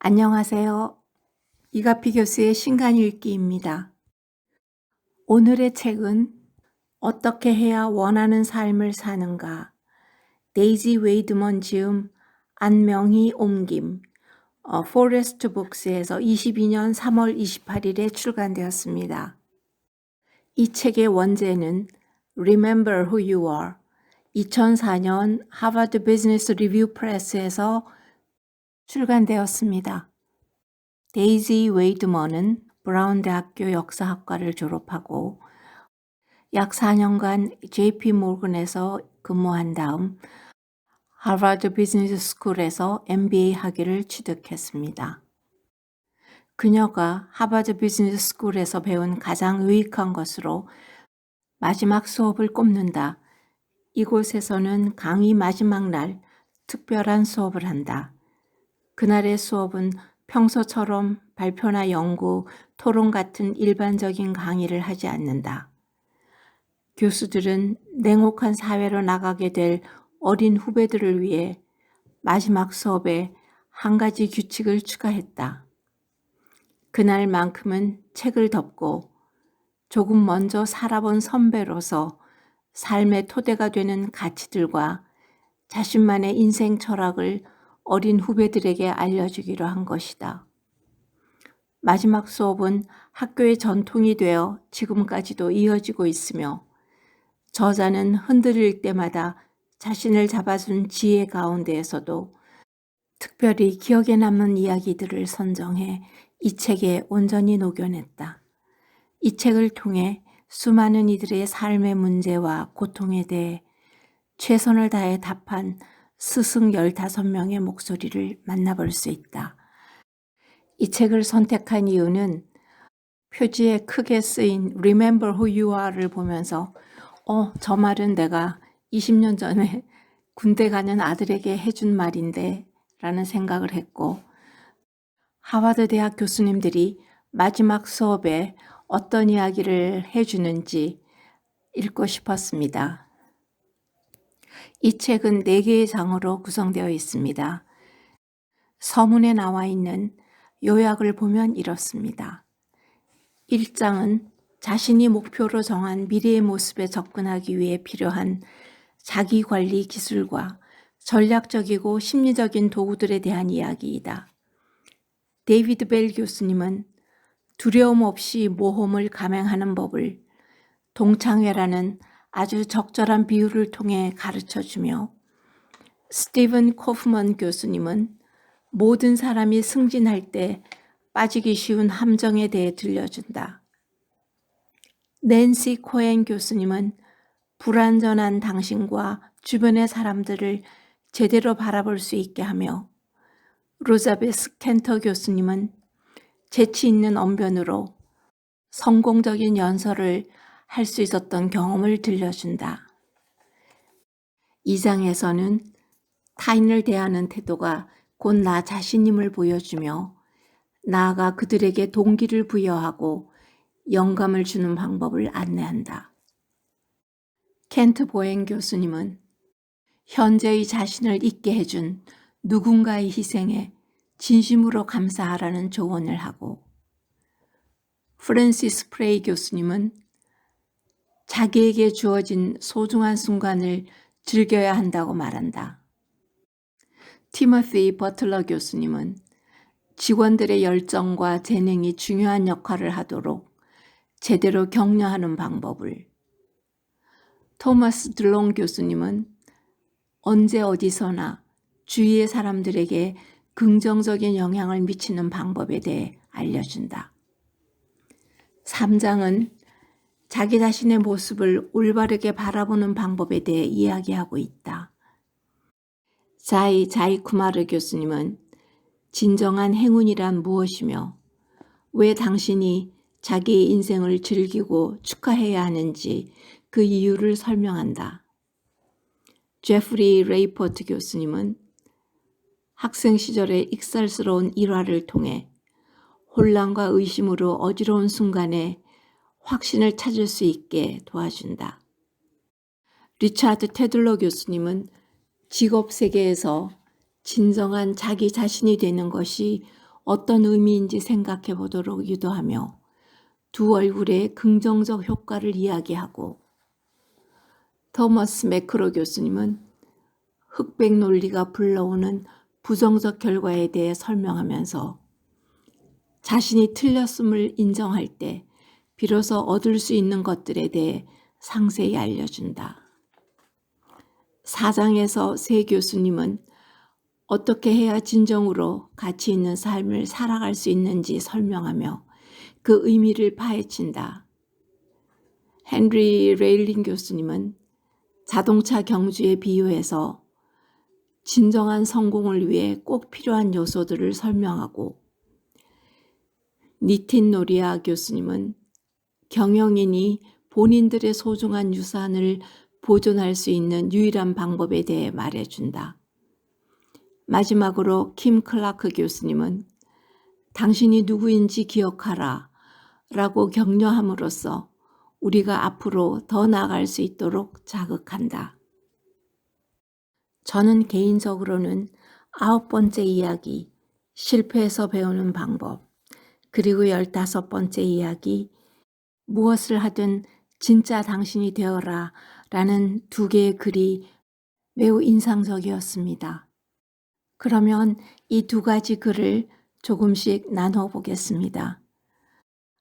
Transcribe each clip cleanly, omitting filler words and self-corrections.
안녕하세요. 이가피 교수의 신간 읽기입니다. 오늘의 책은 어떻게 해야 원하는 삶을 사는가, 데이지 웨이드먼 지음, 안명희 옮김, 포레스트 북스에서 22년 3월 28일에 출간되었습니다. 이 책의 원제는 Remember Who You Are, 2004년 하버드 비즈니스 리뷰 프레스에서 출간되었습니다. 데이지 웨이드먼은 브라운 대학교 역사학과를 졸업하고 약 4년간 JP 모건에서 근무한 다음 하버드 비즈니스 스쿨에서 MBA 학위를 취득했습니다. 그녀가 하버드 비즈니스 스쿨에서 배운 가장 유익한 것으로 마지막 수업을 꼽는다. 이곳에서는 강의 마지막 날 특별한 수업을 한다. 그날의 수업은 평소처럼 발표나 연구, 토론 같은 일반적인 강의를 하지 않는다. 교수들은 냉혹한 사회로 나가게 될 어린 후배들을 위해 마지막 수업에 한 가지 규칙을 추가했다. 그날만큼은 책을 덮고 조금 먼저 살아본 선배로서 삶의 토대가 되는 가치들과 자신만의 인생 철학을 어린 후배들에게 알려주기로 한 것이다. 마지막 수업은 학교의 전통이 되어 지금까지도 이어지고 있으며 저자는 흔들릴 때마다 자신을 잡아준 지혜 가운데에서도 특별히 기억에 남는 이야기들을 선정해 이 책에 온전히 녹여냈다. 이 책을 통해 수많은 이들의 삶의 문제와 고통에 대해 최선을 다해 답한 스승 15명의 목소리를 만나볼 수 있다. 이 책을 선택한 이유는 표지에 크게 쓰인 Remember Who You Are를 보면서 저 말은 내가 20년 전에 군대 가는 아들에게 해준 말인데 라는 생각을 했고, 하버드 대학 교수님들이 마지막 수업에 어떤 이야기를 해주는지 읽고 싶었습니다. 이 책은 4개의 장으로 구성되어 있습니다. 서문에 나와 있는 요약을 보면 이렇습니다. 1장은 자신이 목표로 정한 미래의 모습에 접근하기 위해 필요한 자기관리 기술과 전략적이고 심리적인 도구들에 대한 이야기이다. 데이비드 벨 교수님은 두려움 없이 모험을 감행하는 법을 동창회라는 아주 적절한 비유를 통해 가르쳐주며, 스티븐 코프먼 교수님은 모든 사람이 승진할 때 빠지기 쉬운 함정에 대해 들려준다. 낸시 코엔 교수님은 불완전한 당신과 주변의 사람들을 제대로 바라볼 수 있게 하며, 로자베스 켄터 교수님은 재치 있는 언변으로 성공적인 연설을 할 수 있었던 경험을 들려준다. 2장에서는 타인을 대하는 태도가 곧 나 자신임을 보여주며, 나아가 그들에게 동기를 부여하고 영감을 주는 방법을 안내한다. 켄트 보행 교수님은 현재의 자신을 잊게 해준 누군가의 희생에 진심으로 감사하라는 조언을 하고, 프랜시스 프레이 교수님은 자기에게 주어진 소중한 순간을 즐겨야 한다고 말한다. 티모시 버틀러 교수님은 직원들의 열정과 재능이 중요한 역할을 하도록 제대로 격려하는 방법을, 토마스 들롱 교수님은 언제 어디서나 주위의 사람들에게 긍정적인 영향을 미치는 방법에 대해 알려준다. 3장은 자기 자신의 모습을 올바르게 바라보는 방법에 대해 이야기하고 있다. 자이쿠마르 교수님은 진정한 행운이란 무엇이며 왜 당신이 자기의 인생을 즐기고 축하해야 하는지 그 이유를 설명한다. 제프리 레이포트 교수님은 학생 시절의 익살스러운 일화를 통해 혼란과 의심으로 어지러운 순간에 확신을 찾을 수 있게 도와준다. 리차드 테들러 교수님은 직업 세계에서 진정한 자기 자신이 되는 것이 어떤 의미인지 생각해 보도록 유도하며 두 얼굴의 긍정적 효과를 이야기하고, 토머스 매크로 교수님은 흑백 논리가 불러오는 부정적 결과에 대해 설명하면서 자신이 틀렸음을 인정할 때 비로소 얻을 수 있는 것들에 대해 상세히 알려준다. 사장에서 세 교수님은 어떻게 해야 진정으로 가치 있는 삶을 살아갈 수 있는지 설명하며 그 의미를 파헤친다. 헨리 레일링 교수님은 자동차 경주에 비유해서 진정한 성공을 위해 꼭 필요한 요소들을 설명하고, 니틴 노리아 교수님은 경영인이 본인들의 소중한 유산을 보존할 수 있는 유일한 방법에 대해 말해준다. 마지막으로 킴 클라크 교수님은 당신이 누구인지 기억하라 라고 격려함으로써 우리가 앞으로 더 나아갈 수 있도록 자극한다. 저는 개인적으로는 9번째 이야기, 실패해서 배우는 방법, 그리고 15번째 이야기, 무엇을 하든 진짜 당신이 되어라 라는 두 개의 글이 매우 인상적이었습니다. 그러면 이 두 가지 글을 조금씩 나눠 보겠습니다.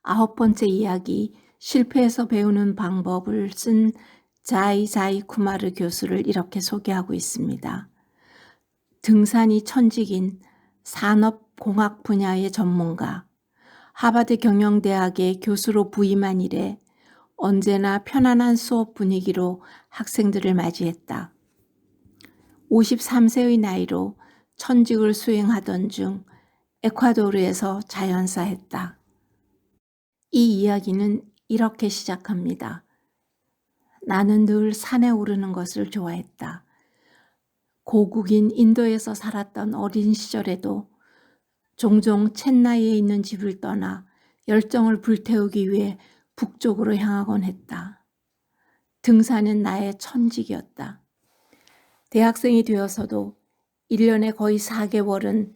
9번째 이야기, 실패해서 배우는 방법을 쓴 자이 쿠마르 교수를 이렇게 소개하고 있습니다. 등산이 천직인 산업공학 분야의 전문가, 하버드 경영대학의 교수로 부임한 이래 언제나 편안한 수업 분위기로 학생들을 맞이했다. 53세의 나이로 천직을 수행하던 중 에콰도르에서 자연사했다. 이 이야기는 이렇게 시작합니다. 나는 늘 산에 오르는 것을 좋아했다. 고국인 인도에서 살았던 어린 시절에도 종종 첸나이에 있는 집을 떠나 열정을 불태우기 위해 북쪽으로 향하곤 했다. 등산은 나의 천직이었다. 대학생이 되어서도 1년에 거의 4개월은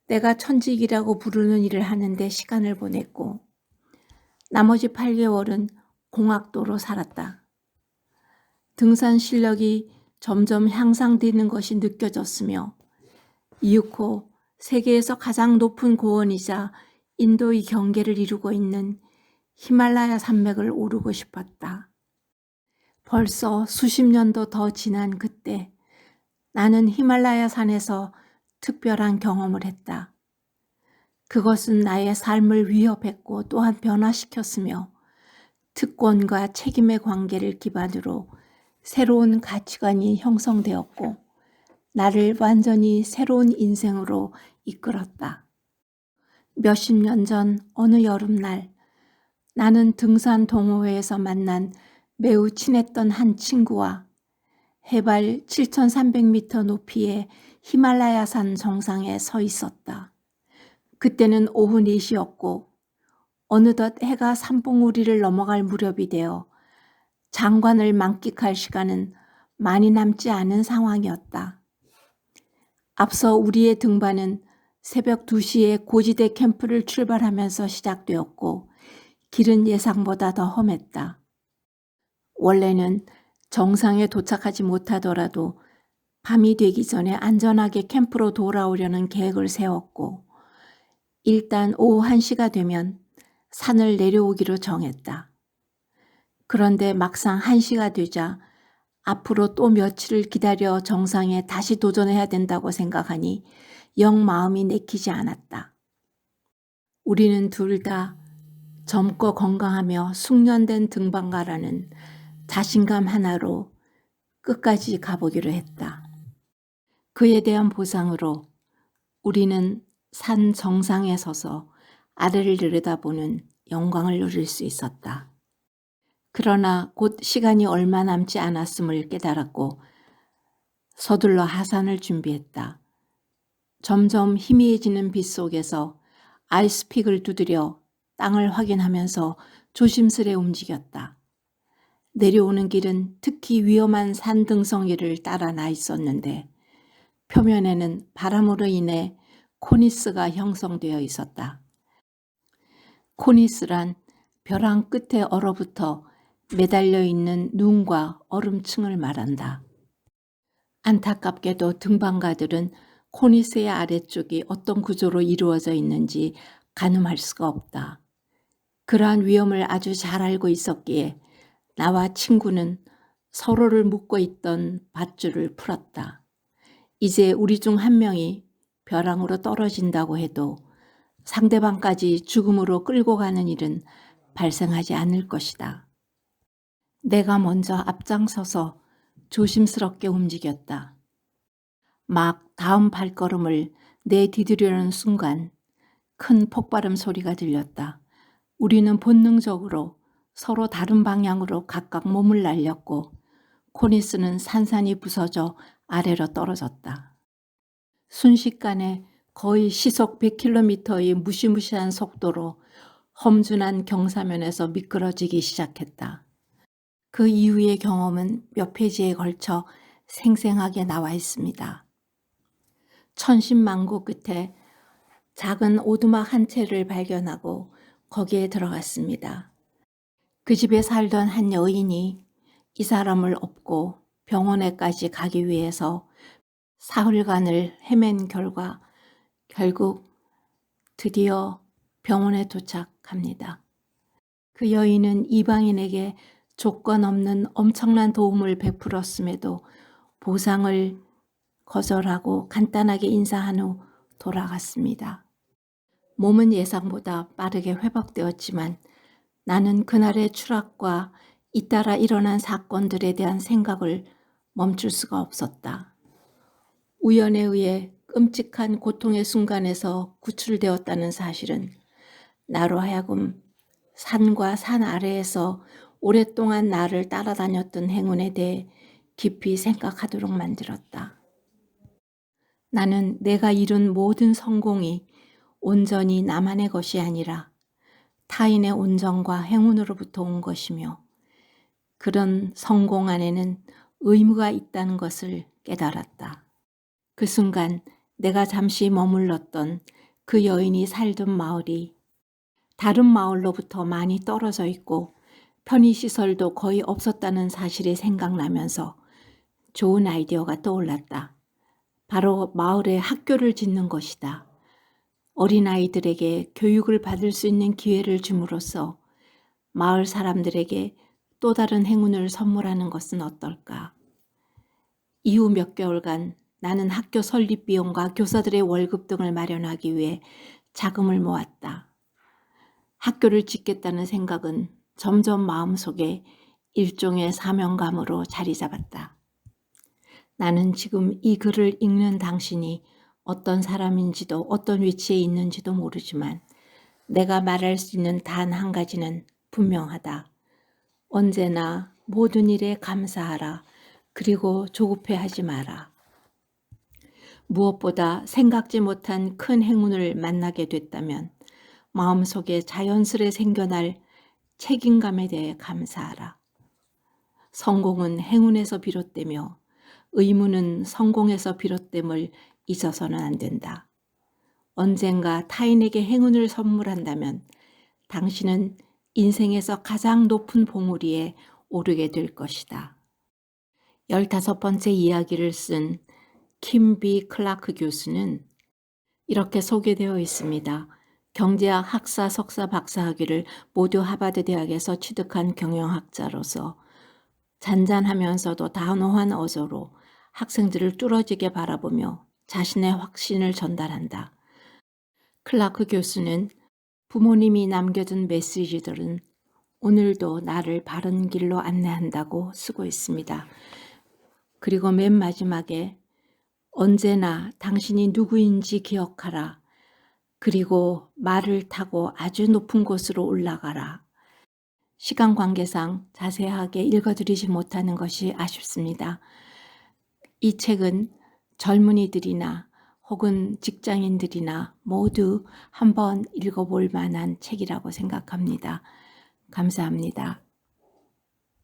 내가 천직이라고 부르는 일을 하는데 시간을 보냈고, 나머지 8개월은 공학도로 살았다. 등산 실력이 점점 향상되는 것이 느껴졌으며 이윽고 세계에서 가장 높은 고원이자 인도의 경계를 이루고 있는 히말라야 산맥을 오르고 싶었다. 벌써 수십 년도 더 지난 그때 나는 히말라야 산에서 특별한 경험을 했다. 그것은 나의 삶을 위협했고 또한 변화시켰으며 특권과 책임의 관계를 기반으로 새로운 가치관이 형성되었고 나를 완전히 새로운 인생으로 이끌었다. 몇십 년 전 어느 여름날 나는 등산 동호회에서 만난 매우 친했던 한 친구와 해발 7,300m 높이의 히말라야산 정상에 서 있었다. 그때는 오후 4시였고 어느덧 해가 산봉우리를 넘어갈 무렵이 되어 장관을 만끽할 시간은 많이 남지 않은 상황이었다. 앞서 우리의 등반은 새벽 2시에 고지대 캠프를 출발하면서 시작되었고 길은 예상보다 더 험했다. 원래는 정상에 도착하지 못하더라도 밤이 되기 전에 안전하게 캠프로 돌아오려는 계획을 세웠고 일단 오후 1시가 되면 산을 내려오기로 정했다. 그런데 막상 1시가 되자 앞으로 또 며칠을 기다려 정상에 다시 도전해야 된다고 생각하니 영 마음이 내키지 않았다. 우리는 둘 다 젊고 건강하며 숙련된 등반가라는 자신감 하나로 끝까지 가보기로 했다. 그에 대한 보상으로 우리는 산 정상에 서서 아래를 들여다보는 영광을 누릴 수 있었다. 그러나 곧 시간이 얼마 남지 않았음을 깨달았고 서둘러 하산을 준비했다. 점점 희미해지는 빛 속에서 아이스픽을 두드려 땅을 확인하면서 조심스레 움직였다. 내려오는 길은 특히 위험한 산등성이를 따라 나 있었는데 표면에는 바람으로 인해 코니스가 형성되어 있었다. 코니스란 벼랑 끝에 얼어붙어 매달려 있는 눈과 얼음층을 말한다. 안타깝게도 등반가들은 코니스의 아래쪽이 어떤 구조로 이루어져 있는지 가늠할 수가 없다. 그러한 위험을 아주 잘 알고 있었기에 나와 친구는 서로를 묶고 있던 밧줄을 풀었다. 이제 우리 중 한 명이 벼랑으로 떨어진다고 해도 상대방까지 죽음으로 끌고 가는 일은 발생하지 않을 것이다. 내가 먼저 앞장서서 조심스럽게 움직였다. 막 다음 발걸음을 내디디려는 순간 큰 폭발음 소리가 들렸다. 우리는 본능적으로 서로 다른 방향으로 각각 몸을 날렸고 코니스는 산산이 부서져 아래로 떨어졌다. 순식간에 거의 시속 100km의 무시무시한 속도로 험준한 경사면에서 미끄러지기 시작했다. 그 이후의 경험은 몇 페이지에 걸쳐 생생하게 나와 있습니다. 천신만고 끝에 작은 오두막 한 채를 발견하고 거기에 들어갔습니다. 그 집에 살던 한 여인이 이 사람을 업고 병원에까지 가기 위해서 사흘간을 헤맨 결과 결국 드디어 병원에 도착합니다. 그 여인은 이방인에게 조건 없는 엄청난 도움을 베풀었음에도 보상을 거절하고 간단하게 인사한 후 돌아갔습니다. 몸은 예상보다 빠르게 회복되었지만 나는 그날의 추락과 잇따라 일어난 사건들에 대한 생각을 멈출 수가 없었다. 우연에 의해 끔찍한 고통의 순간에서 구출되었다는 사실은 나로 하여금 산과 산 아래에서 오랫동안 나를 따라다녔던 행운에 대해 깊이 생각하도록 만들었다. 나는 내가 이룬 모든 성공이 온전히 나만의 것이 아니라 타인의 온정과 행운으로부터 온 것이며 그런 성공 안에는 의무가 있다는 것을 깨달았다. 그 순간 내가 잠시 머물렀던 그 여인이 살던 마을이 다른 마을로부터 많이 떨어져 있고 편의시설도 거의 없었다는 사실이 생각나면서 좋은 아이디어가 떠올랐다. 바로 마을에 학교를 짓는 것이다. 어린아이들에게 교육을 받을 수 있는 기회를 줌으로써 마을 사람들에게 또 다른 행운을 선물하는 것은 어떨까? 이후 몇 개월간 나는 학교 설립 비용과 교사들의 월급 등을 마련하기 위해 자금을 모았다. 학교를 짓겠다는 생각은 점점 마음속에 일종의 사명감으로 자리 잡았다. 나는 지금 이 글을 읽는 당신이 어떤 사람인지도 어떤 위치에 있는지도 모르지만 내가 말할 수 있는 단 한 가지는 분명하다. 언제나 모든 일에 감사하라. 그리고 조급해하지 마라. 무엇보다 생각지 못한 큰 행운을 만나게 됐다면 마음속에 자연스레 생겨날 책임감에 대해 감사하라. 성공은 행운에서 비롯되며 의무는 성공에서 비롯됨을 잊어서는 안 된다. 언젠가 타인에게 행운을 선물한다면 당신은 인생에서 가장 높은 봉우리에 오르게 될 것이다. 15번째 이야기를 쓴 킴 B. 클라크 교수는 이렇게 소개되어 있습니다. 경제학 학사, 석사, 박사학위를 모두 하버드 대학에서 취득한 경영학자로서 잔잔하면서도 단호한 어조로 학생들을 뚫어지게 바라보며 자신의 확신을 전달한다. 클라크 교수는 부모님이 남겨둔 메시지들은 오늘도 나를 바른 길로 안내한다고 쓰고 있습니다. 그리고 맨 마지막에 언제나 당신이 누구인지 기억하라. 그리고 말을 타고 아주 높은 곳으로 올라가라. 시간 관계상 자세하게 읽어드리지 못하는 것이 아쉽습니다. 이 책은 젊은이들이나 혹은 직장인들이나 모두 한번 읽어볼 만한 책이라고 생각합니다. 감사합니다.